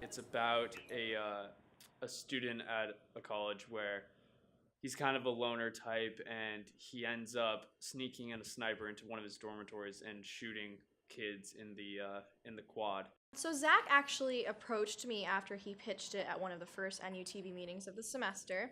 It's about a student at a college where he's kind of a loner type, and he ends up sneaking in a sniper into one of his dormitories and shooting kids in the quad. So Zach actually approached me after he pitched it at one of the first NUTV meetings of the semester.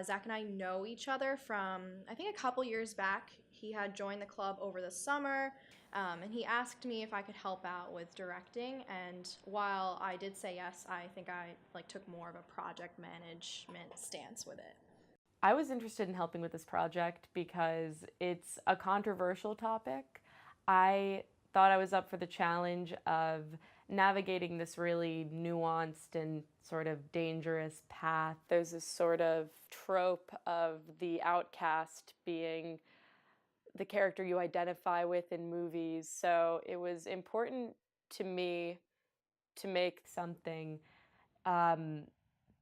Zach and I know each other from, I think, a couple years back. He had joined the club over the summer, and he asked me if I could help out with directing. And while I did say yes, I think I took more of a project management stance with it. I was interested in helping with this project because it's a controversial topic. I thought I was up for the challenge of navigating this really nuanced and sort of dangerous path. There's this sort of trope of the outcast being the character you identify with in movies. So it was important to me to make something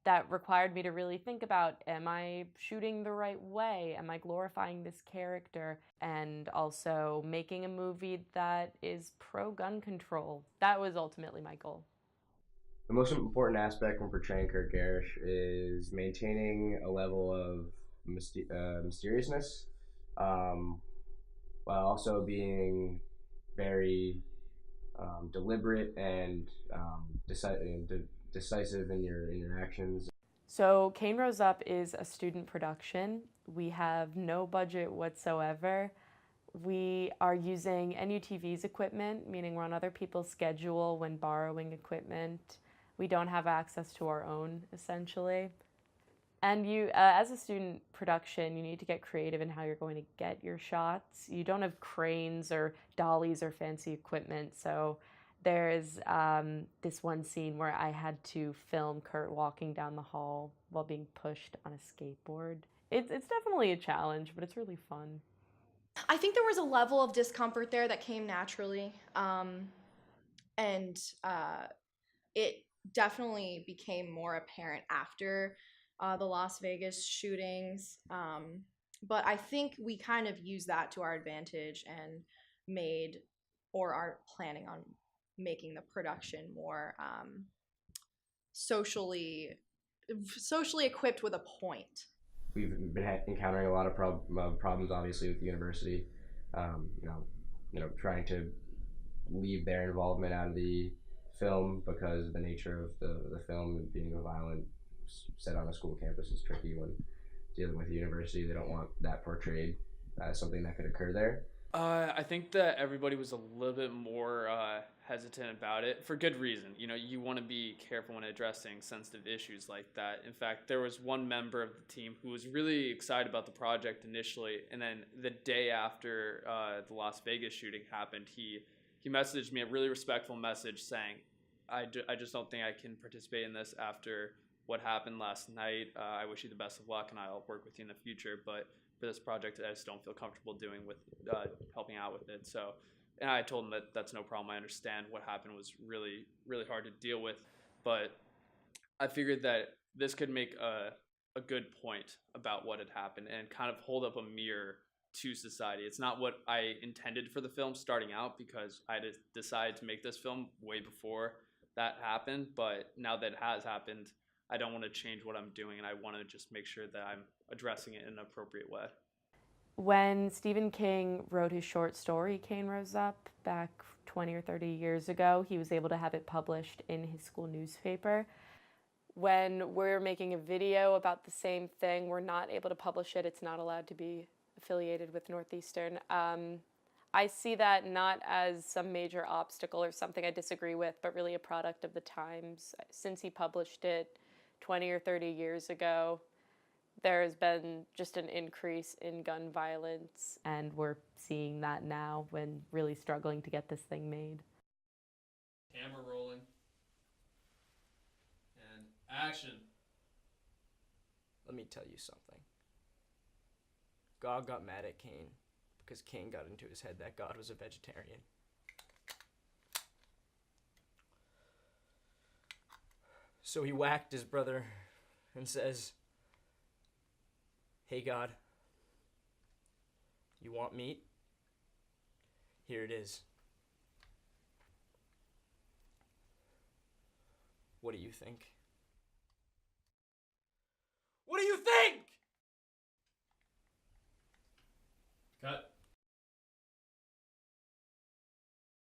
that required me to really think about, am I shooting the right way? Am I glorifying this character? And also making a movie that is pro-gun control. That was ultimately my goal. The most important aspect when portraying Kurt Garish is maintaining a level of mysteriousness, while also being very deliberate and decisive in your actions. So Cain Rose Up is a student production. We have no budget whatsoever. We are using NUTV's equipment, meaning we're on other people's schedule when borrowing equipment. We don't have access to our own, essentially. And you, as a student production, you need to get creative in how you're going to get your shots. You don't have cranes or dollies or fancy equipment, so there's this one scene where I had to film Kurt walking down the hall while being pushed on a skateboard. It's definitely a challenge, but it's really fun. I think there was a level of discomfort there that came naturally, and it definitely became more apparent after the Las Vegas shootings. But I think we kind of used that to our advantage and made, or are planning on making, the production more socially equipped with a point. We've been encountering a lot of problems, obviously, with the university. Trying to leave their involvement out of the film because of the nature of the film being violent set on a school campus is tricky when dealing with the university. They don't want that portrayed as something that could occur there. I think that everybody was a little bit more hesitant about it for good reason. You know, you want to be careful when addressing sensitive issues like that. In fact, there was one member of the team who was really excited about the project initially, and then the day after the Las Vegas shooting happened, he messaged me a really respectful message saying, I just don't think I can participate in this after what happened last night. I wish you the best of luck, and I'll work with you in the future, but for this project, I just don't feel comfortable doing with helping out with it. So, and I told him that that's no problem. I understand what happened was really, really hard to deal with, but I figured that this could make a good point about what had happened and kind of hold up a mirror to society. It's not what I intended for the film starting out, because I decided to make this film way before that happened, but now that it has happened, I don't want to change what I'm doing, and I want to just make sure that I'm addressing it in an appropriate way. When Stephen King wrote his short story, Cain Rose Up, back 20 or 30 years ago, he was able to have it published in his school newspaper. When we're making a video about the same thing, we're not able to publish it. It's not allowed to be affiliated with Northeastern. I see that not as some major obstacle or something I disagree with, but really a product of the times. Since he published it 20 or 30 years ago, there has been just an increase in gun violence, and we're seeing that now when really struggling to get this thing made. Camera rolling. And action. Let me tell you something. God got mad at Cain because Cain got into his head that God was a vegetarian. So he whacked his brother and says, "Hey God, you want meat? Here it is." What do you think? What do you think?